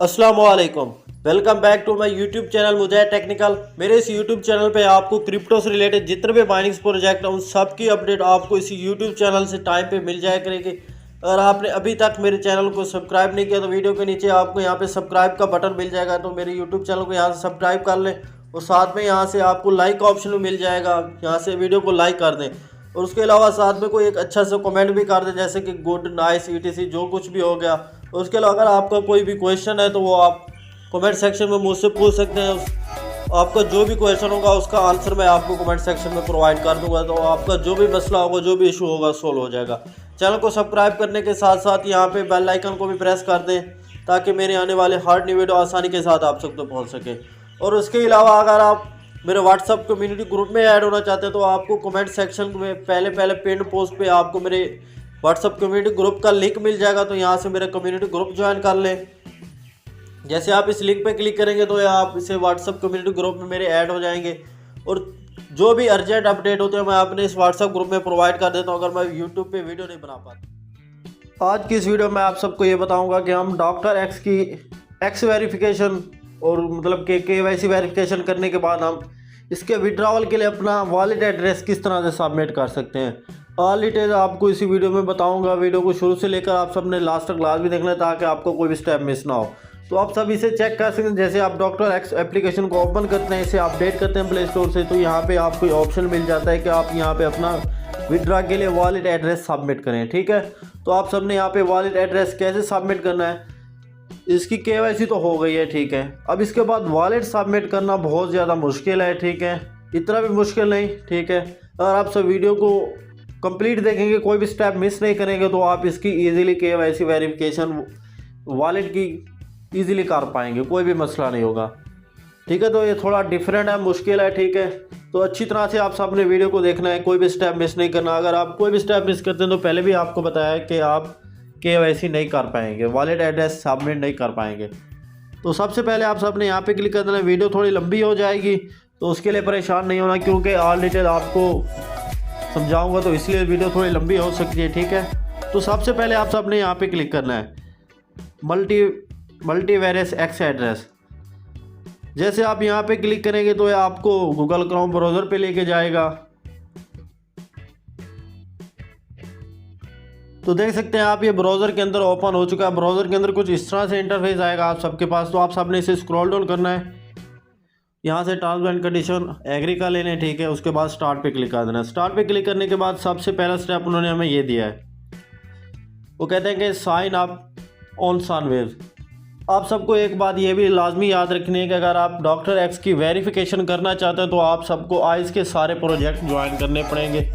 अस्सलाम वालेकुम। Welcome back to my YouTube channel Mujahid technical. मेरे इस यूट्यूब चैनल पे आपको क्रिप्टो से रिलेटेड जितने भी माइनिंग प्रोजेक्ट हैं उन सब की अपडेट आपको इसी यूट्यूब चैनल से टाइम पे मिल जाया करेगी। अगर आपने अभी तक मेरे चैनल को सब्सक्राइब नहीं किया तो वीडियो के नीचे आपको यहाँ पे सब्सक्राइब का बटन मिल जाएगा, तो मेरे यूट्यूब चैनल को यहाँ से सब्सक्राइब कर लें और साथ में यहाँ से आपको लाइक का ऑप्शन भी मिल जाएगा। यहाँ से वीडियो को लाइक कर दें और उसके अलावा साथ में कोई एक अच्छा सा कमेंट भी कर दें, जैसे कि गुड नाइस ईटीसी जो कुछ भी हो गया। और उसके अलावा अगर आपका कोई भी क्वेश्चन है तो वो आप कमेंट सेक्शन में मुझसे पूछ सकते हैं। आपका जो भी क्वेश्चन होगा उसका आंसर मैं आपको कमेंट सेक्शन में प्रोवाइड कर दूंगा, तो आपका जो भी मसला होगा जो भी इशू होगा सोल्व हो जाएगा। चैनल को सब्सक्राइब करने के साथ साथ यहाँ पे बेल आइकन को भी प्रेस कर दें ताकि मेरे आने वाले हर न्यू वीडियो आसानी के साथ आप तक तो पहुँच सके। और उसके अलावा अगर आप मेरे व्हाट्सअप कम्युनिटी ग्रुप में ऐड होना चाहते हैं तो आपको कमेंट सेक्शन में पहले पिन पोस्ट पे आपको मेरे व्हाट्सअप कम्युनिटी ग्रुप का लिंक मिल जाएगा, तो यहाँ से मेरा कम्युनिटी ग्रुप ज्वाइन कर लें। जैसे आप इस लिंक पे क्लिक करेंगे तो आप इसे व्हाट्सअप कम्युनिटी ग्रुप में मेरे ऐड हो जाएंगे और जो भी अर्जेंट अपडेट होते हैं मैं अपने इस व्हाट्सअप ग्रुप में प्रोवाइड कर देता हूँ अगर मैं यूट्यूब पे वीडियो नहीं बना पाता। आज की इस वीडियो में आप सबको ये बताऊंगा कि हम डॉक्टर एक्स की एक्स वेरिफिकेशन और मतलब के KYC वेरिफिकेशन करने के बाद हम इसके विड्रॉवल के लिए अपना वॉलेट एड्रेस किस तरह से सबमिट कर सकते हैं। ऑल डिटेल आपको इसी वीडियो में बताऊंगा। वीडियो को शुरू से लेकर आप सबने लास्ट तक लास्ट भी देखना है ताकि आपको कोई भी स्टेप मिस ना हो। तो आप सब इसे चेक कर सकते हैं। जैसे आप डॉक्टर एक्स एप्लीकेशन को ओपन करते हैं, इसे अपडेट करते हैं प्ले स्टोर से, तो यहाँ पे आपको ऑप्शन मिल जाता है कि आप यहाँ पे अपना विड्रॉ के लिए वॉलेट एड्रेस सबमिट करें। ठीक है, तो आप सबने यहाँ पे वॉलेट एड्रेस कैसे सबमिट करना है, इसकी KYC तो हो गई है। ठीक है, अब इसके बाद वॉलेट सबमिट करना बहुत ज़्यादा मुश्किल है। ठीक है, इतना भी मुश्किल नहीं। ठीक है, अगर आप सब वीडियो को कंप्लीट देखेंगे, कोई भी स्टेप मिस नहीं करेंगे, तो आप इसकी इजीली KYC वेरिफिकेशन वॉलेट की इजीली कर पाएंगे, कोई भी मसला नहीं होगा। ठीक है, तो ये थोड़ा डिफरेंट है, मुश्किल है। ठीक है, तो अच्छी तरह से आप सबने वीडियो को देखना है, कोई भी स्टेप मिस नहीं करना। अगर आप कोई भी स्टेप मिस करते हैं तो पहले भी आपको बताया कि आप KYC नहीं कर पाएंगे, वॉलेट एड्रेस सबमिट नहीं कर पाएंगे। तो सबसे पहले आप सबने यहाँ पे क्लिक कर देना। वीडियो थोड़ी लंबी हो जाएगी तो उसके लिए परेशान नहीं होना, क्योंकि ऑल डिटेल आपको समझाऊंगा तो इसलिए वीडियो थोड़ी लंबी हो सकती है। ठीक है, तो सबसे पहले आप सबने यहाँ पे क्लिक करना है मल्टीवेरियस एक्स एड्रेस। जैसे आप यहाँ पे क्लिक करेंगे तो ये आपको गूगल क्रोम ब्राउज़र पे लेके जाएगा। तो देख सकते हैं आप, ये ब्राउज़र के अंदर ओपन हो चुका है। ब्राउज़र के अंदर कुछ इस तरह से इंटरफेस आएगा आप सबके पास। तो आप सबने इसे स्क्रॉल डाउन करना है, यहाँ से टर्म्स एंड कंडीशन एग्री का लेने। ठीक है, उसके बाद स्टार्ट पे क्लिक कर देना। स्टार्ट पे क्लिक करने के बाद सबसे पहला स्टेप उन्होंने हमें ये दिया है, वो कहते हैं कि साइन अप ऑन सनवेव। आप सबको एक बात ये भी लाजमी याद रखनी है कि अगर आप डॉक्टर एक्स की वेरिफिकेशन करना चाहते हैं तो आप सबको आइस के सारे प्रोजेक्ट ज्वाइन करने पड़ेंगे।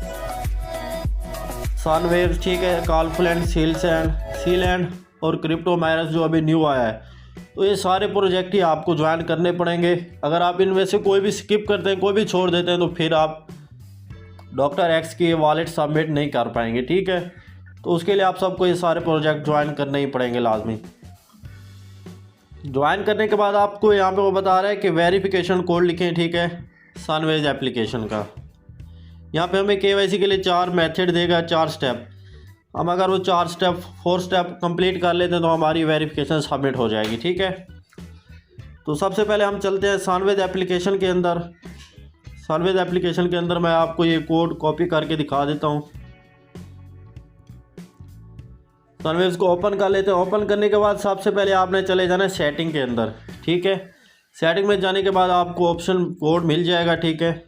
सनवेव, ठीक है, कॉलफ्लैंड, सीलैंड और क्रिप्टो माइनस जो अभी न्यू आया है, तो ये सारे प्रोजेक्ट ही आपको ज्वाइन करने पड़ेंगे। अगर आप इनमें से कोई भी स्किप करते हैं, कोई भी छोड़ देते हैं, तो फिर आप डॉक्टर एक्स की वॉलेट सबमिट नहीं कर पाएंगे। ठीक है, तो उसके लिए आप सबको ये सारे प्रोजेक्ट ज्वाइन करने ही पड़ेंगे लाजमी। ज्वाइन करने के बाद आपको यहाँ पे वो बता रहा है कि वेरिफिकेशन कोड लिखें। ठीक है, सनवेज एप्लीकेशन का यहाँ पे हमें KYC के लिए 4 मेथड देगा, 4 स्टेप। हम अगर वो 4 स्टेप 4 स्टेप कंप्लीट कर लेते हैं तो हमारी वेरिफिकेशन सबमिट हो जाएगी। ठीक है, तो सबसे पहले हम चलते हैं सनवेज एप्लीकेशन के अंदर। सनवेज एप्लीकेशन के अंदर मैं आपको ये कोड कॉपी करके दिखा देता हूँ। सनवेज को ओपन कर लेते हैं। ओपन करने के बाद सबसे पहले आपने चले जाना है सेटिंग के अंदर। ठीक है, सेटिंग में जाने के बाद आपको ऑप्शन कोड मिल जाएगा। ठीक है,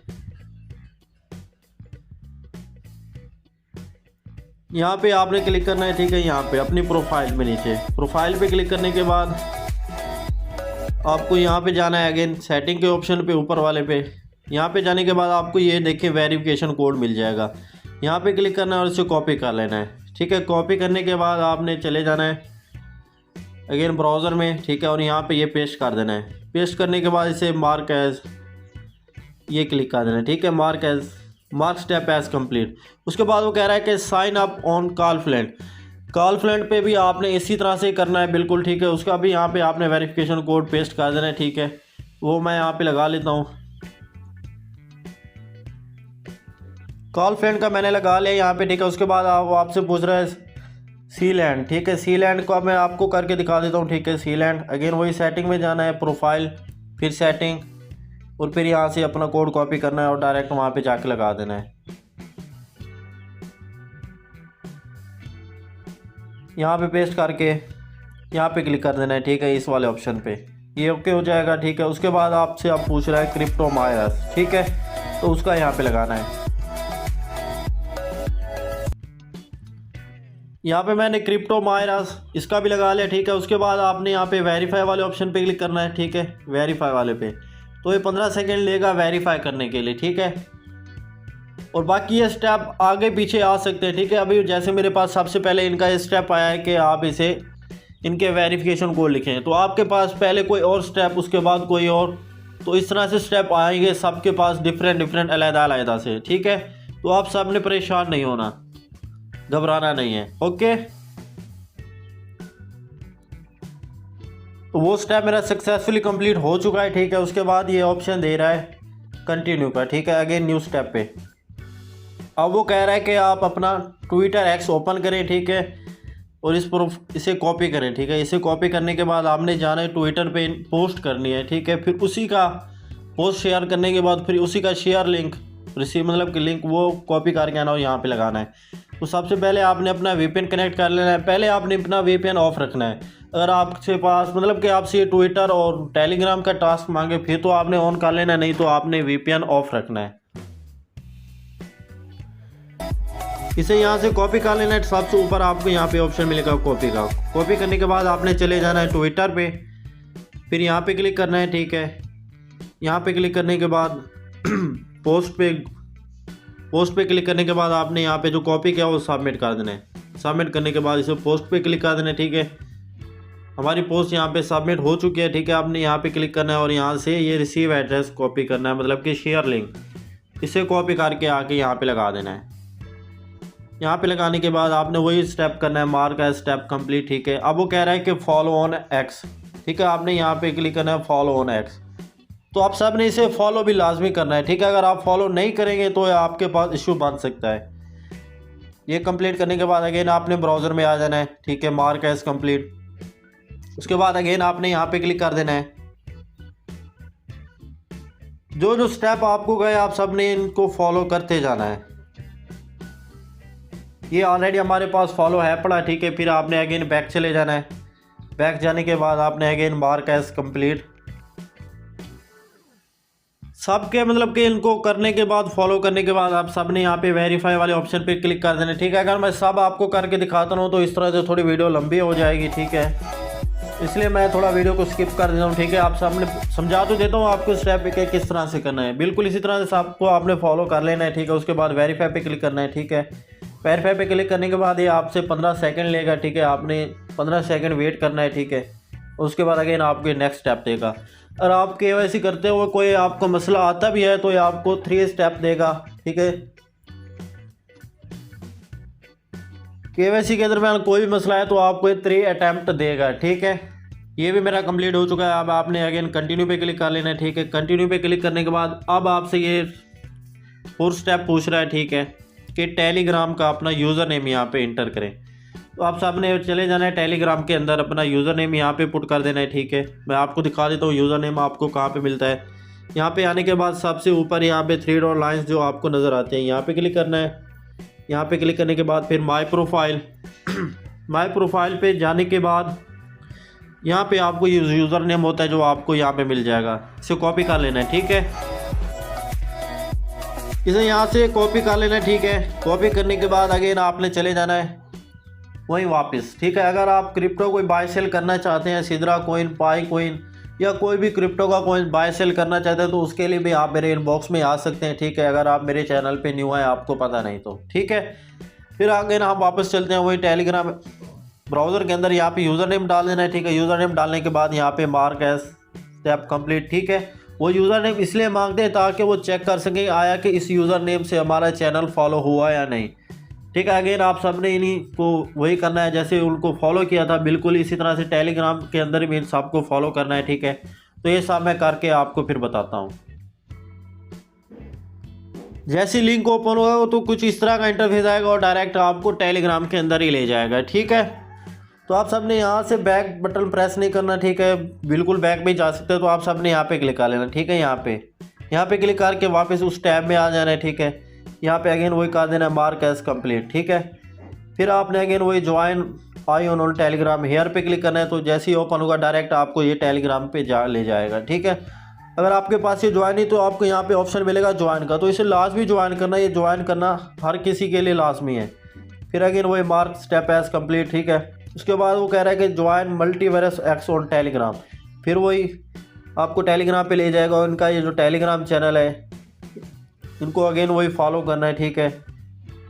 यहाँ पे आपने क्लिक करना है। ठीक है, यहाँ पे अपनी प्रोफाइल में नीचे प्रोफाइल पे क्लिक करने के बाद आपको यहाँ पे जाना है अगेन सेटिंग के ऑप्शन पे ऊपर वाले पे। यहाँ पे जाने के बाद आपको ये देखिए वेरिफिकेशन कोड मिल जाएगा। यहाँ पे क्लिक करना है और इसे कॉपी कर लेना है। ठीक है, कॉपी करने के बाद आपने चले जाना है अगेन ब्राउज़र में। ठीक है, और यहाँ पे ये पेस्ट कर देना है। पेस्ट करने के बाद इसे मार्क एज ये क्लिक कर देना है। ठीक है, मार्क स्टेप एज कंप्लीट। उसके बाद वो कह रहा है कि साइन अप ऑन कॉलफ्लैंड पे भी आपने इसी तरह से करना है बिल्कुल। ठीक है, उसका भी यहाँ पे आपने वेरिफिकेशन कोड पेस्ट कर देना है। ठीक है, वो मैं यहाँ पे लगा लेता हूँ। कॉलफ्लैंड का मैंने लगा लिया यहाँ पे। ठीक है, उसके बाद आपसे पूछ रहा है सी लैंड, ठीक है। सी लैंड को मैं आपको करके दिखा देता हूँ, ठीक है। सी लैंड अगेन वही सेटिंग में जाना है, प्रोफाइल, फिर सेटिंग, और फिर यहाँ से अपना कोड कॉपी करना है और डायरेक्ट वहाँ पे जाके लगा देना है। यहाँ पे पेस्ट करके यहाँ पे क्लिक कर देना है, ठीक है, इस वाले ऑप्शन पे। ये ओके हो जाएगा, ठीक है। उसके बाद आपसे आप पूछ रहा है क्रिप्टो माइनर्स, ठीक है, तो उसका यहाँ पे लगाना है। यहाँ पे मैंने क्रिप्टो माइनर्स इसका भी लगा लिया, ठीक है। उसके बाद आपने यहाँ पे वेरीफाई वाले ऑप्शन पे क्लिक करना है, ठीक है, वेरीफाई वाले पे। तो ये 15 सेकेंड लेगा वेरीफाई करने के लिए, ठीक है। और बाकी ये स्टेप आगे पीछे आ सकते हैं, ठीक है। अभी जैसे मेरे पास सबसे पहले इनका ये स्टेप आया है कि आप इसे इनके वेरिफिकेशन कोड लिखें, तो आपके पास पहले कोई और स्टेप, उसके बाद कोई और, तो इस तरह से स्टेप आएंगे सबके पास डिफरेंट अलग-अलग से, ठीक है। तो आप सब ने परेशान नहीं होना, घबराना नहीं है, ओके। तो वो स्टेप मेरा सक्सेसफुली कंप्लीट हो चुका है, ठीक है। उसके बाद ये ऑप्शन दे रहा है कंटिन्यू का, ठीक है, अगेन न्यू स्टेप पे। अब वो कह रहा है कि आप अपना ट्विटर एक्स ओपन करें, ठीक है, और इसे कॉपी करें, ठीक है। इसे कॉपी करने के बाद आपने जाना है ट्विटर पे पोस्ट करनी है, ठीक है। फिर उसी का पोस्ट शेयर करने के बाद फिर उसी का शेयर लिंक रिसीव, मतलब कि लिंक वो कॉपी करके आना और यहाँ पे लगाना है। तो सबसे पहले आपने अपना VPN कनेक्ट कर लेना है। पहले आपने अपना VPN ऑफ रखना है। अगर आपके पास मतलब कि आपसे ये ट्विटर और टेलीग्राम का टास्क मांगे फिर तो आपने ऑन कर लेना, नहीं तो आपने VPN ऑफ रखना है। इसे यहाँ से कॉपी कर लेना है। सबसे ऊपर आपको यहाँ पे ऑप्शन मिलेगा कॉपी का। कॉपी करने के बाद आपने चले जाना है ट्विटर पे, फिर यहाँ पे क्लिक करना है, ठीक है। यहाँ पे क्लिक करने के बाद पोस्ट पे क्लिक करने के बाद आपने यहाँ पे जो कॉपी किया वो सबमिट कर देना है। सबमिट करने के बाद इसे पोस्ट पे क्लिक कर देना है, ठीक है। हमारी पोस्ट यहाँ पे सबमिट हो चुकी है, ठीक है। आपने यहाँ पे क्लिक करना है और यहाँ से ये रिसीव एड्रेस कॉपी करना है, मतलब कि शेयर लिंक, इसे कॉपी करके आके यहाँ पे लगा देना है। यहाँ पे लगाने के बाद आपने वही स्टेप करना है, मार्क एज स्टेप कंप्लीट, ठीक है। अब वो कह रहा है कि फॉलो ऑन एक्स, ठीक है। आपने यहाँ पे क्लिक करना है फॉलो ऑन एक्स। तो आप सब ने इसे फॉलो भी लाजमी करना है, ठीक है। अगर आप फॉलो नहीं करेंगे तो आपके पास इशू बन सकता है। ये कंप्लीट करने के बाद अगेन आपने ब्राउज़र में आ जाना है, ठीक है, मार्क एज कंप्लीट। उसके बाद अगेन आपने यहाँ पे क्लिक कर देना है। जो जो स्टेप आपको गए आप सब ने इनको फॉलो करते जाना है। ये ऑलरेडी हमारे पास फॉलो है पड़ा, ठीक है। फिर आपने अगेन बैक चले जाना है। बैक जाने के बाद आपने अगेन मार्क एज कंप्लीट सबके, मतलब कि इनको करने के बाद, फॉलो करने के बाद आप सब ने यहाँ पे वेरीफाई वाले ऑप्शन पे क्लिक कर देना, ठीक है। अगर मैं सब आपको करके दिखाता हूँ तो इस तरह से थोड़ी वीडियो लंबी हो जाएगी, ठीक है, इसलिए मैं थोड़ा वीडियो को स्किप कर देता हूँ, ठीक है। आप सामने समझा तो देता हूँ आपको स्टेप पे किस तरह से करना है। बिल्कुल इसी तरह से आपको आपने फॉलो कर लेना है, ठीक है। उसके बाद वेरीफाई पे क्लिक करना है, ठीक है। वेरीफाई पे क्लिक करने के बाद ये आपसे 15 सेकंड लेगा, ठीक है। आपने 15 सेकंड वेट करना है, ठीक है। उसके बाद अगेन आपके नेक्स्ट स्टेप देगा। अगर आप KYC करते हो कोई आपको मसला आता भी है तो ये आपको 3 स्टेप देगा, ठीक है। KYC के दरम्यान कोई भी मसला है तो आपको 3 अटैम्प्ट देगा, ठीक है। ये भी मेरा कंप्लीट हो चुका है। अब आपने अगेन कंटिन्यू पे क्लिक कर लेना है, ठीक है। कंटिन्यू पे क्लिक करने के बाद अब आपसे ये 4 स्टेप पूछ रहा है, ठीक है, कि टेलीग्राम का अपना यूज़र नेम यहाँ पे इंटर करें। तो आप सबने चले जाना है टेलीग्राम के अंदर, अपना यूज़र नेम यहाँ पे पुट कर देना है, ठीक है। मैं आपको दिखा देता हूँ यूज़र नेम आपको कहाँ पे मिलता है। यहाँ पे आने के बाद सबसे ऊपर यहाँ पे 3 डॉट लाइन्स जो आपको नज़र आते हैं यहाँ पे क्लिक करना है। यहाँ पे क्लिक करने के बाद फिर माई प्रोफाइल माई प्रोफाइल पे जाने के बाद यहाँ पे आपको यूज़र नेम होता है जो आपको यहाँ पे मिल जाएगा, इसे कॉपी कर लेना है, ठीक है। इसे यहाँ से कॉपी कर लेना है, ठीक है। कॉपी करने के बाद अगेन आपने चले जाना है वहीं वापस, ठीक है। अगर आप क्रिप्टो कोई बाय सेल करना चाहते हैं, सिद्रा कोइन, पाई कोइन या कोई भी क्रिप्टो का कोइन बाय सेल करना चाहते हैं तो उसके लिए भी आप मेरे इनबॉक्स में आ सकते हैं, ठीक है। अगर आप मेरे चैनल पे न्यू हैं, आपको पता नहीं तो, ठीक है। फिर अगेन हम वापस चलते हैं वही टेलीग्राम ब्राउज़र के अंदर। यहाँ पे यूज़र नेम डाल देना है, ठीक है। यूज़र नेम डालने के बाद यहाँ पे मार्क एज स्टेप कंप्लीट, ठीक है। वो यूज़र नेम इसलिए मांगते हैं ताकि वो चेक कर सकें आया कि इस यूज़र नेम से हमारा चैनल फॉलो हुआ या नहीं, ठीक है। अगेन आप सबने इन्हीं को वही करना है जैसे उनको फॉलो किया था, बिल्कुल इसी तरह से टेलीग्राम के अंदर भी इन सबको फॉलो करना है, ठीक है। तो ये सब मैं करके आपको फिर बताता हूँ। जैसी लिंक ओपन होगा तो कुछ इस तरह का इंटरफेस आएगा और डायरेक्ट आपको टेलीग्राम के अंदर ही ले जाएगा। ठीक है, तो आप सबने यहाँ से बैक बटन प्रेस नहीं करना। ठीक है, बिल्कुल बैक भी जा सकते हो। तो आप सबने यहाँ पे क्लिक कर लेना। ठीक है, यहाँ पे क्लिक करके वापस उस टैब में आ जाना है। ठीक है, यहाँ पे अगेन वही कर देना मार्क एज कंप्लीट। ठीक है, फिर आपने अगेन वही join I on Telegram here पे क्लिक करना है। तो जैसे ही ओपन होगा डायरेक्ट आपको ये टेलीग्राम पे ले जाएगा। ठीक है, अगर आपके पास ये ज्वाइन नहीं तो आपको यहाँ पे ऑप्शन मिलेगा ज्वाइन का, तो इसे लाजमी ज्वाइन करना। ये ज्वाइन करना हर किसी के लिए लाजमी है। फिर अगेन वही मार्क स्टेप एज कंप्लीट। ठीक है, उसके बाद वो कह रहा है कि join multiverse x on Telegram. फिर वही आपको टेलीग्राम पे ले जाएगा। उनका ये जो टेलीग्राम चैनल है इनको अगेन वही फॉलो करना है। ठीक है,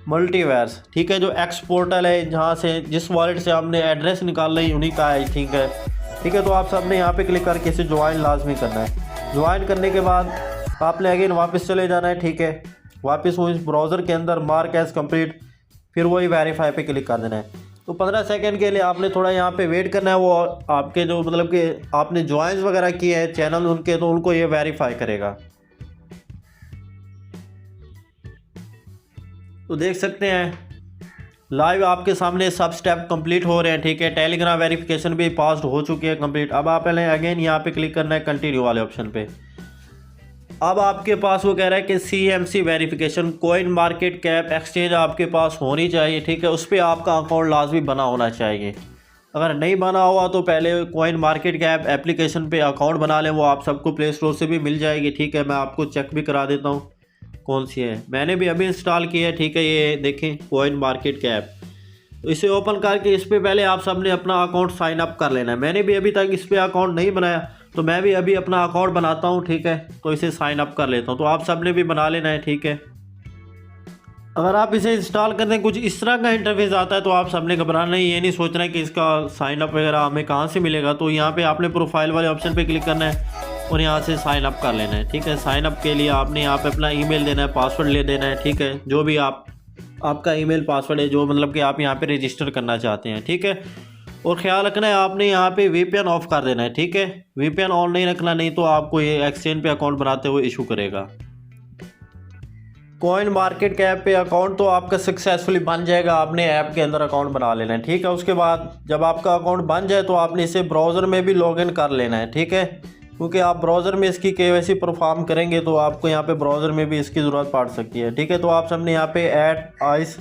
मल्टीवर्स। ठीक है, जो एक्स पोर्टल है जहाँ से जिस वॉलेट से हमने एड्रेस निकाल ली उन्हीं का है। ठीक है, तो आप सबने यहाँ पे क्लिक करके इसे ज्वाइन लाजमी करना है। ज्वाइन करने के बाद आपने अगेन वापस चले जाना है। ठीक है, वापस वो इस ब्राउज़र के अंदर मार्क एज कंप्लीट, फिर वही वेरीफाई पे क्लिक कर देना है। तो 15 सेकंड के लिए आपने थोड़ा यहाँ पे वेट करना है। वो आपके जो मतलब कि आपने ज्वाइंस वगैरह किए हैं चैनल उनके, तो उनको ये वेरीफाई करेगा। तो देख सकते हैं लाइव आपके सामने सब स्टेप कंप्लीट हो रहे हैं। ठीक है, टेलीग्राम वेरिफिकेशन भी पास हो चुकी है कंप्लीट। अब आप पहले अगेन यहाँ पे क्लिक करना है कंटिन्यू वाले ऑप्शन पे। अब आपके पास वो कह रहा है कि CMC verification coin market cap exchange आपके पास होनी चाहिए। ठीक है, उस पर आपका अकाउंट लाजमी बना होना चाहिए। अगर नहीं बना हुआ तो पहले कॉइन मार्केट कैप एप्लीकेशन पे अकाउंट बना लें। वो आप सबको प्ले स्टोर से भी मिल जाएगी। ठीक है, मैं आपको चेक भी करा देता हूँ कौन सी है। मैंने भी अभी इंस्टॉल की है। ठीक है, ये देखें कॉइन मार्केट कैप। तो इसे ओपन करके इस पर पहले आप सबने अपना अकाउंट साइन अप कर लेना है। मैंने भी अभी तक इस पर अकाउंट नहीं बनाया, तो मैं भी अभी अपना अकाउंट बनाता हूँ। ठीक है, तो इसे साइन अप कर लेता हूँ। तो आप सबने भी बना लेना है। ठीक है, अगर आप इसे इंस्टॉल करते हैं कुछ इस तरह का इंटरफेस आता है तो आप सबने घबराना नहीं, ये नहीं सोचना है कि इसका साइन अप वगैरह हमें कहाँ से मिलेगा। तो यहाँ पे आपने प्रोफाइल वाले ऑप्शन पे क्लिक करना है और यहाँ से साइन अप कर लेना है। ठीक है, साइन अप के लिए आपने यहाँ पे अपना ईमेल देना है, पासवर्ड ले देना है। ठीक है, जो भी आपका ईमेल पासवर्ड है जो मतलब कि आप यहाँ पे रजिस्टर करना चाहते हैं। ठीक है, और ख्याल रखना है आपने यहाँ पे VPN ऑफ कर देना है। ठीक है, VPN ऑन नहीं रखना, नहीं तो आपको ये एक्सचेंज पे अकाउंट बनाते हुए इशू करेगा। कॉइन मार्केट कैप पे अकाउंट तो आपका सक्सेसफुली बन जाएगा। आपने ऐप के अंदर अकाउंट बना लेना है। ठीक है, उसके बाद जब आपका अकाउंट बन जाए तो आपने इसे ब्राउज़र में भी लॉगिन कर लेना है। ठीक है, क्योंकि आप ब्राउज़र में इसकी KYC परफॉर्म करेंगे तो आपको यहाँ पे ब्राउज़र में भी इसकी ज़रूरत पड़ सकती है। ठीक है, तो आप सबने यहाँ पे add ice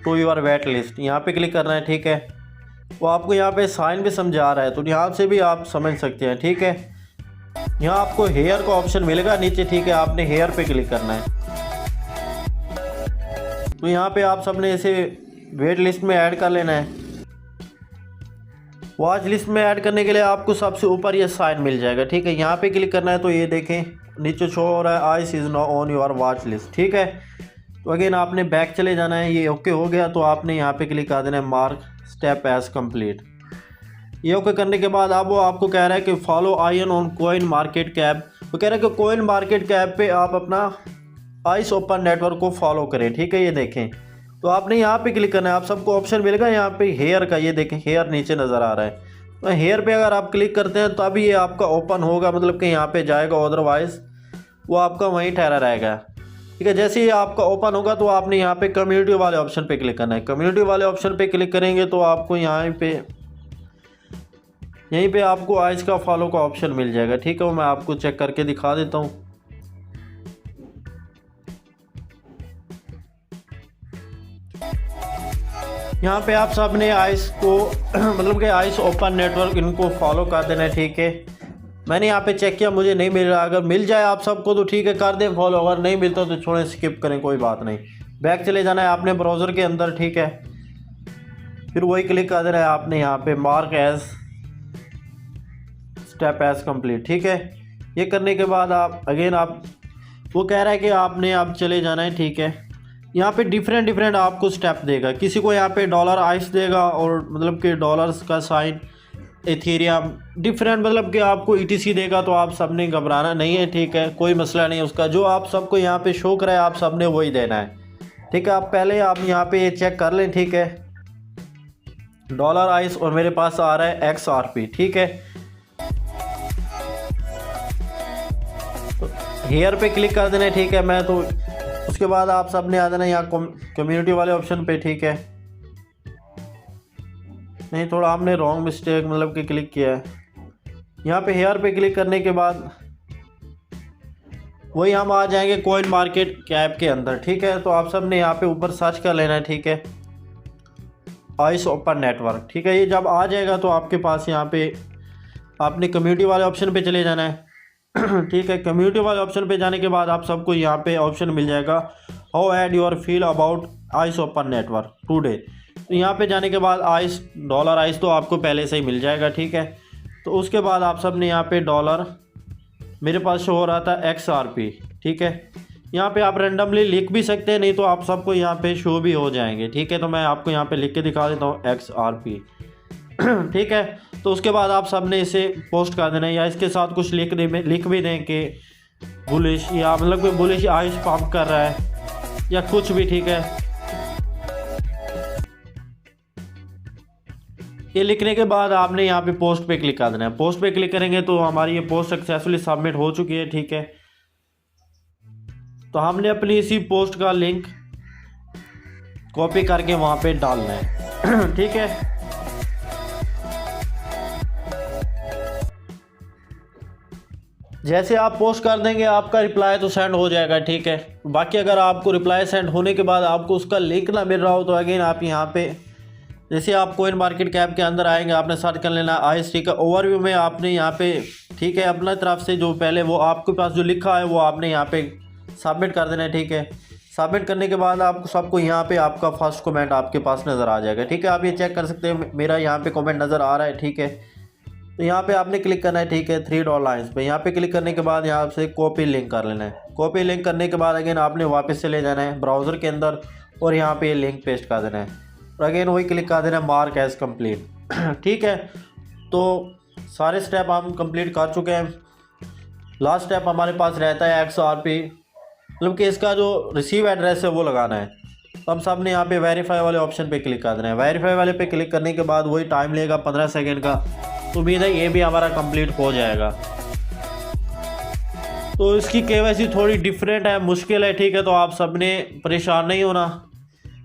to your wait list यहाँ पे क्लिक करना है। ठीक है, वो आपको यहाँ पे साइन भी समझा रहा है, तो यहाँ से भी आप समझ सकते हैं। ठीक है, यहाँ आपको हेयर का ऑप्शन मिलेगा नीचे। ठीक है, आपने हेयर पे क्लिक करना है। तो यहाँ पे आप सबने इसे वेट लिस्ट में ऐड कर लेना है। वॉच लिस्ट में ऐड करने के लिए आपको सबसे ऊपर ये साइन मिल जाएगा। ठीक है, यहाँ पे क्लिक करना है। तो ये देखें नीचे शो हो रहा है ice is now on your watch list. ठीक है, तो अगेन आपने बैक चले जाना है। ये ओके हो गया तो आपने यहाँ पे क्लिक कर देना है मार्क स्टेप एज कंप्लीट। ये ओके करने के बाद अब वो आपको कह रहा है कि follow ion on coin market cap. वो कह रहा है कि कॉइन मार्केट कैप पे आप अपना आइस ओपन नेटवर्क को फॉलो करें। ठीक है, ये देखें तो आपने यहाँ पे क्लिक करना है। आप सबको ऑप्शन मिलेगा यहाँ पे हेयर का। ये देखें हेयर नीचे नज़र आ रहा है। तो हेयर पे अगर आप क्लिक करते हैं तब ये आपका ओपन होगा, मतलब कि यहाँ पे जाएगा, अदरवाइज वो आपका वहीं ठहरा रहेगा। ठीक है, जैसे ही आपका ओपन होगा तो आपने यहाँ पे कम्युनिटी वाले ऑप्शन पे क्लिक करना है। कम्युनिटी वाले ऑप्शन पे क्लिक करेंगे तो आपको यहीं पे आपको आइस का फॉलो का ऑप्शन मिल जाएगा। ठीक है, वो मैं आपको चेक करके दिखा देता हूँ। यहाँ पे आप सब ने आइस को मतलब कि आइस ओपन नेटवर्क इनको फॉलो कर देना है। ठीक है, मैंने यहाँ पे चेक किया, मुझे नहीं मिल रहा। अगर मिल जाए आप सबको तो ठीक है, कर दें फॉलो। अगर नहीं मिलता तो छोड़ें, स्किप करें, कोई बात नहीं। बैक चले जाना है आपने ब्राउज़र के अंदर। ठीक है, फिर वही क्लिक कर देना है आपने यहाँ पे mark as step as complete. ठीक है, ये करने के बाद आप वो कह रहा है कि आपने अब चले जाना है। ठीक है, यहाँ पे डिफरेंट आपको स्टेप देगा। किसी को यहाँ पे डॉलर आइस देगा और मतलब कि डॉलर्स का साइन एथेरियम डिफरेंट मतलब कि आपको ETC देगा। तो आप सब ने घबराना नहीं है। ठीक है, कोई मसला नहीं है उसका। जो आप सबको यहाँ पे शो कराए आप सब ने वही देना है। ठीक है, आप पहले आप यहाँ पे ये चेक कर लें। ठीक है, डॉलर आइस और मेरे पास आ रहा है XRP। ठीक है, तो हेयर पे क्लिक कर देना है। ठीक है, मैं तो उसके बाद आप सब ने आ जाना यहाँ कम्युनिटी वाले ऑप्शन पे, ठीक है। नहीं, थोड़ा आपने रॉन्ग मिस्टेक मतलब कि क्लिक किया है। यहाँ पे हेयर पे क्लिक करने के बाद वही हम आ जाएंगे कॉइन मार्केट कैप के अंदर, ठीक है। तो आप सब ने यहाँ पे ऊपर सर्च कर लेना है, ठीक है, आइस ओपन नेटवर्क, ठीक है। ये जब आ जाएगा तो आपके पास यहाँ पे आपने कम्युनिटी वाले ऑप्शन पे चले जाना है ठीक है। कम्युनिटी वाले ऑप्शन पे जाने के बाद आप सबको यहाँ पे ऑप्शन मिल जाएगा how add your feel about ice open network today. तो यहाँ पे जाने के बाद आइस डॉलर आइस तो आपको पहले से ही मिल जाएगा, ठीक है। तो उसके बाद आप सब ने यहाँ पे डॉलर, मेरे पास शो हो रहा था XRP, ठीक है। यहाँ पे आप रेंडमली लिख भी सकते हैं, नहीं तो आप सबको यहाँ पे शो भी हो जाएंगे, ठीक है। तो मैं आपको यहाँ पे लिख के दिखा देता हूँ XRP ठीक है। तो उसके बाद आप सब ने इसे पोस्ट कर देना है या इसके साथ कुछ लिख भी दें कि बुलिश, या मतलब कि बुलिश आइस पंप कर रहा है या कुछ भी, ठीक है। ये लिखने के बाद आपने यहाँ पे पोस्ट पे क्लिक कर देना है। पोस्ट पे क्लिक करेंगे तो हमारी ये पोस्ट सक्सेसफुली सबमिट हो चुकी है, ठीक है। तो हमने अपनी इसी पोस्ट का लिंक कॉपी करके वहाँ पे डालना है ठीक है। जैसे आप पोस्ट कर देंगे आपका रिप्लाई तो सेंड हो जाएगा, ठीक है। बाकी अगर आपको रिप्लाई सेंड होने के बाद आपको उसका लिंक ना मिल रहा हो तो अगेन आप यहाँ पे जैसे आप कॉइन मार्केट कैप के अंदर आएंगे, आपने सर्च कर लेना आइस, ठीक है। ओवरव्यू में आपने यहाँ पे, ठीक है, अपना तरफ से जो पहले वो आपके पास जो लिखा है वो आपने यहाँ पे सबमिट कर देना है, ठीक है। सबमिट करने के बाद आपको सबको यहाँ पे आपका फर्स्ट कमेंट आपके पास नज़र आ जाएगा, ठीक है। आप ये चेक कर सकते हैं मेरा यहाँ पे कमेंट नज़र आ रहा है, ठीक है। तो यहाँ पे आपने क्लिक करना है, ठीक है, 3 डॉट लाइन्स पे। यहाँ पे क्लिक करने के बाद यहाँ से कॉपी लिंक कर लेना है। कॉपी लिंक करने के बाद अगेन आपने वापस चले जाना है ब्राउज़र के अंदर और यहाँ पे लिंक पेस्ट कर देना है और अगेन वही क्लिक कर देना है मार्क एज कम्प्लीट ठीक है। तो सारे स्टेप हम कंप्लीट कर चुके हैं। लास्ट स्टेप हमारे पास रहता है XRP, मतलब कि इसका जो रिसीव एड्रेस है वो लगाना है। तो हम सब ने यहाँ पे वेरीफाई वाले ऑप्शन पे क्लिक कर देना है। वेरीफाई वाले पे क्लिक करने के बाद वही टाइम लेगा 15 सेकेंड का। तो उम्मीद है ये भी हमारा कंप्लीट हो जाएगा। तो इसकी KYC थोड़ी डिफरेंट है, मुश्किल है, ठीक है। तो आप सब ने परेशान नहीं होना,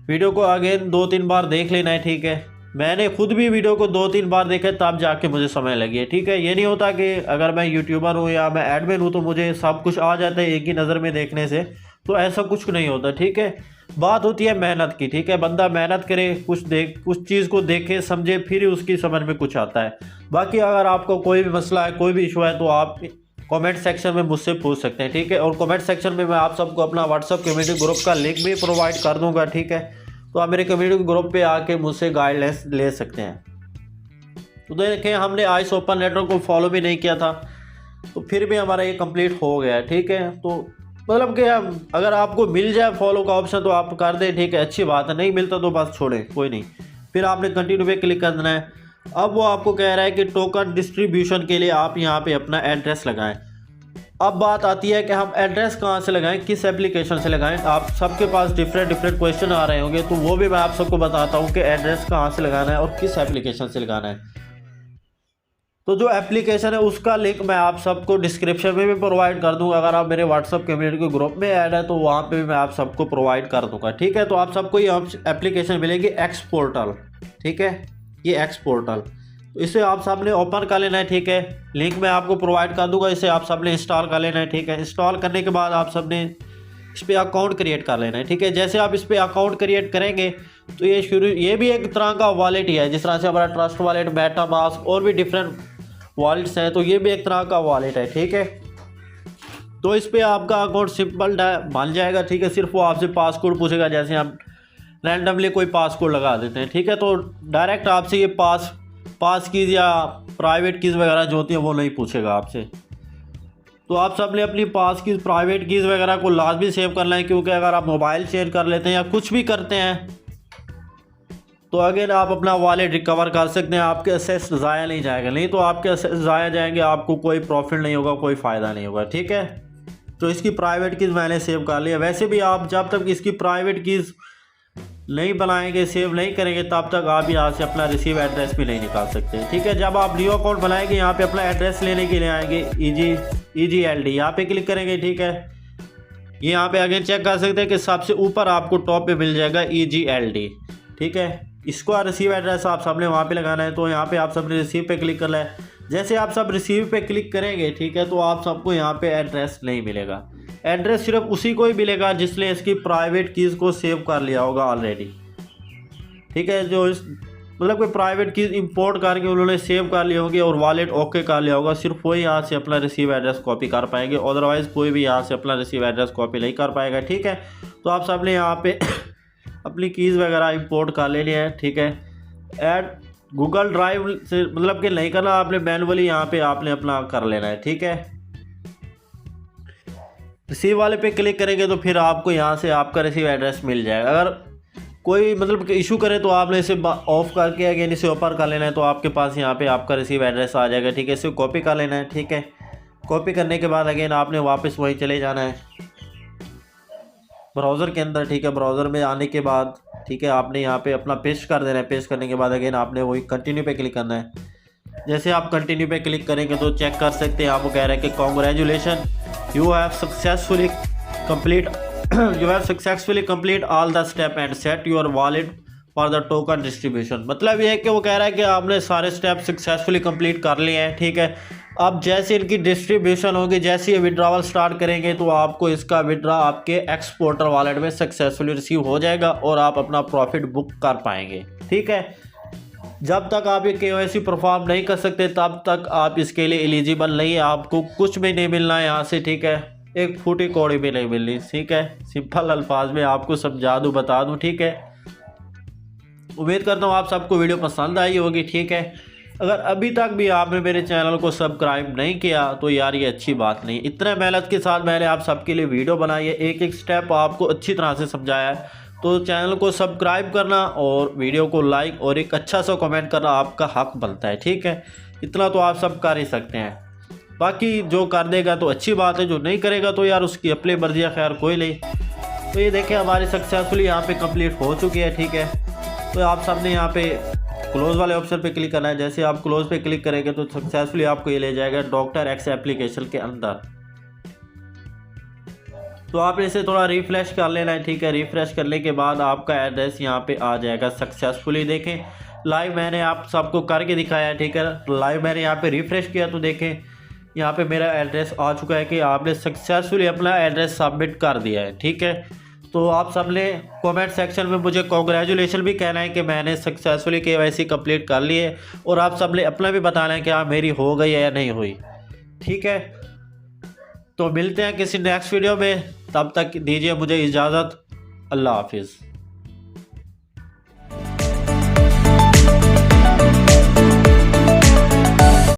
वीडियो को अगेन 2-3 बार देख लेना है, ठीक है। मैंने खुद भी वीडियो को 2-3 बार देखा तब जाके मुझे समझ लगी है, ठीक है। ये नहीं होता कि अगर मैं यूट्यूबर हूँ या मैं एडमिन हूँ तो मुझे सब कुछ आ जाता है एक ही नज़र में देखने से, तो ऐसा कुछ नहीं होता, ठीक है। बात होती है मेहनत की, ठीक है। बंदा मेहनत करे, कुछ चीज़ को देखे समझे, फिर उसकी समझ में कुछ आता है। बाकी अगर आपको कोई भी मसला है, कोई भी इशू है तो आप कमेंट सेक्शन में मुझसे पूछ सकते हैं, ठीक है। और कमेंट सेक्शन में मैं आप सबको अपना व्हाट्सअप कम्युनिटी ग्रुप का लिंक भी प्रोवाइड कर दूंगा, ठीक है। तो आप मेरे कम्युनिटी ग्रुप पे आके मुझसे गाइडलाइंस ले सकते हैं। तो देखें, हमने आइस ओपन नेटवर्क को फॉलो भी नहीं किया था तो फिर भी हमारा ये कंप्लीट हो गया, ठीक है। तो मतलब कि अगर आपको मिल जाए फॉलो का ऑप्शन तो आप कर दें, ठीक है, अच्छी बात है। नहीं मिलता तो बस छोड़ें, कोई नहीं। फिर आपने कंटिन्यू पे क्लिक कर देना है। अब वो आपको कह रहा है कि टोकन डिस्ट्रीब्यूशन के लिए आप यहाँ पे अपना एड्रेस लगाएं। अब बात आती है कि हम एड्रेस कहाँ से लगाएं, किस एप्लीकेशन से लगाएं। आप सबके पास डिफरेंट क्वेश्चन आ रहे होंगे, तो वो भी मैं आप सबको बताता हूँ कि एड्रेस कहाँ से लगाना है और किस एप्लीकेशन से लगाना है। तो जो एप्लीकेशन है उसका लिंक मैं आप सबको डिस्क्रिप्शन में भी प्रोवाइड कर दूंगा। अगर आप मेरे व्हाट्सअप कम्युनिटी के ग्रुप में ऐड है तो वहाँ पे भी मैं आप सबको प्रोवाइड कर दूंगा, ठीक है। तो आप सबको ये एप्लीकेशन मिलेगी एक्स पोर्टल, ठीक है। ये एक्स पोर्टल, तो इसे आप सबने ओपन कर लेना है, ठीक है। लिंक मैं आपको प्रोवाइड कर दूंगा, इसे आप सबने इंस्टॉल कर लेना है, ठीक है। इंस्टॉल करने के बाद आप सबने इस पर अकाउंट क्रिएट कर लेना है, ठीक है। जैसे आप इस पर अकाउंट क्रिएट करेंगे तो ये भी एक तरह का वॉलेट ही है, जिस तरह से हमारा ट्रस्ट वॉलेट, मेटामास्क और भी डिफरेंट वॉलेट्स हैं, तो ये भी एक तरह का वॉलेट है, ठीक है। तो इस पर आपका अकाउंट सिंपल बन जाएगा, ठीक है। सिर्फ वो आपसे पासकोड पूछेगा, जैसे हम रैंडमली कोई पासकोड लगा देते हैं, ठीक है। तो डायरेक्ट आपसे ये पास कीज या प्राइवेट कीज़ वगैरह जो होती है वो नहीं पूछेगा आपसे। तो आप सब ने अपनी पास कीज़, प्राइवेट कीज़ वगैरह को लाजमी सेव करना है, क्योंकि अगर आप मोबाइल चेंज कर लेते हैं या कुछ भी करते हैं तो अगेन आप अपना वॉलेट रिकवर कर सकते हैं, आपके असेस ज़ाया नहीं जाएगा। नहीं तो आपके असेस ज़ाया जाएंगे, आपको कोई प्रॉफिट नहीं होगा, कोई फ़ायदा नहीं होगा, ठीक है। तो इसकी प्राइवेट कीज़ मैंने सेव कर लिया। वैसे भी आप जब तक इसकी प्राइवेट कीज़ नहीं बनाएंगे, सेव नहीं करेंगे, तब तक आप यहाँ से अपना रिसीव एड्रेस भी नहीं निकाल सकते, ठीक है। जब आप न्यू अकाउंट बनाएंगे, यहाँ पे अपना एड्रेस लेने के लिए आएंगे, EGLD यहाँ पे क्लिक करेंगे, ठीक है। ये यहाँ पे अगेन चेक कर सकते हैं कि सबसे ऊपर आपको टॉप पे मिल जाएगा EGLD, ठीक है। इसको रिसीव एड्रेस आप सबने वहाँ पे लगाना है। तो यहाँ पे आप सबने रिसीव पे क्लिक करना है। जैसे आप सब रिसीव पे क्लिक करेंगे, ठीक है, तो आप सबको यहाँ पे एड्रेस नहीं मिलेगा। एड्रेस सिर्फ उसी को ही मिलेगा जिसने इसकी प्राइवेट कीज़ को सेव कर लिया होगा ऑलरेडी, ठीक है। जो इस मतलब कोई प्राइवेट कीज़ इंपोर्ट करके उन्होंने सेव कर ली होगी और वॉलेट ओके कर लिया होगा, सिर्फ वही यहाँ से अपना रिसीव एड्रेस कॉपी कर पाएंगे। अदरवाइज़ कोई भी यहाँ से अपना रिसीव एड्रेस कॉपी नहीं कर पाएगा, ठीक है। तो आप सबने यहाँ पे अपनी कीज़ वगैरह इंपोर्ट कर लेनी है, ठीक है। ऐड गूगल ड्राइव से मतलब कि नहीं करना, आपने मैनुअली यहाँ पे आपने अपना कर लेना है, ठीक है। रिसीव वाले पे क्लिक करेंगे तो फिर आपको यहाँ से आपका रिसीव एड्रेस मिल जाएगा। अगर कोई मतलब इशू करे तो आपने इसे ऑफ करके अगेन इसे ओपन कर लेना है, तो आपके पास यहाँ पे आपका रिसीव एड्रेस आ जाएगा, ठीक है। इसे कॉपी कर लेना है, ठीक है। कॉपी करने के बाद अगेन आपने वापस वहीं चले जाना है ब्राउज़र के अंदर, ठीक है। ब्राउज़र में आने के बाद, ठीक है, आपने यहाँ पे अपना पेस्ट कर देना है। पेस्ट करने के बाद अगेन आपने वही कंटिन्यू पे क्लिक करना है। जैसे आप कंटिन्यू पे क्लिक करेंगे तो चेक कर सकते हैं, आपको कह रहा है कि congratulation you have successfully complete all the step and set your wallet for the token distribution. मतलब ये है कि वो कह रहा है कि आपने सारे स्टेप सक्सेसफुली कंप्लीट कर लिए हैं, ठीक है। अब जैसे इनकी डिस्ट्रीब्यूशन होगी, जैसे ये विड्रॉवल स्टार्ट करेंगे तो आपको इसका विड्रॉ आपके एक्सपोर्टर वॉलेट में सक्सेसफुली रिसीव हो जाएगा और आप अपना प्रॉफिट बुक कर पाएंगे, ठीक है। जब तक आप ये KYC परफॉर्म नहीं कर सकते तब तक आप इसके लिए एलिजिबल नहीं है। आपको कुछ भी नहीं मिलना है यहाँ से, ठीक है। एक फूटी कौड़ी भी नहीं मिलनी, ठीक है। सिंपल अल्फाज में आपको समझा दूँ, बता दूँ, ठीक है। उम्मीद करता हूँ आप सबको वीडियो पसंद आई होगी, ठीक है। अगर अभी तक भी आपने मेरे चैनल को सब्सक्राइब नहीं किया तो यार ये अच्छी बात नहीं। इतने मेहनत के साथ मैंने आप सबके लिए वीडियो बनाई है, एक एक स्टेप आपको अच्छी तरह से समझाया है। तो चैनल को सब्सक्राइब करना और वीडियो को लाइक और एक अच्छा सा कमेंट करना आपका हक बनता है, ठीक है। इतना तो आप सब कर ही सकते हैं। बाकी जो कर देगा तो अच्छी बात है, जो नहीं करेगा तो यार उसकी अपनी मर्जी है, खैर कोई नहीं। तो ये देखें हमारी सक्सेसफुली यहाँ पे कंप्लीट हो चुकी है, ठीक है। तो आप सब ने यहाँ पे क्लोज़ वाले ऑप्शन पे क्लिक करना है। जैसे आप क्लोज़ पे क्लिक करेंगे तो सक्सेसफुली आपको ये ले जाएगा डॉक्टर एक्स एप्लीकेशन के अंदर। तो आपने इसे थोड़ा रिफ़्रेश कर लेना है, ठीक है। रिफ़्रेश करने के बाद आपका एड्रेस यहाँ पे आ जाएगा सक्सेसफुली। देखें लाइव मैंने आप सबको करके दिखाया है, ठीक है। लाइव मैंने यहाँ पे रिफ़्रेश किया तो देखें यहाँ पे मेरा एड्रेस आ चुका है कि आपने सक्सेसफुली अपना एड्रेस सबमिट कर दिया है, ठीक है। तो आप सब ने कमेंट सेक्शन में मुझे कॉन्ग्रेचुलेशन भी कहना है कि मैंने सक्सेसफुली KYC कंप्लीट कर ली है, और आप सब ने अपना भी बताना है कि हाँ मेरी हो गई है या नहीं हुई, ठीक है। तो मिलते हैं किसी नेक्स्ट वीडियो में, तब तक दीजिए मुझे इजाज़त। अल्लाह हाफिज़।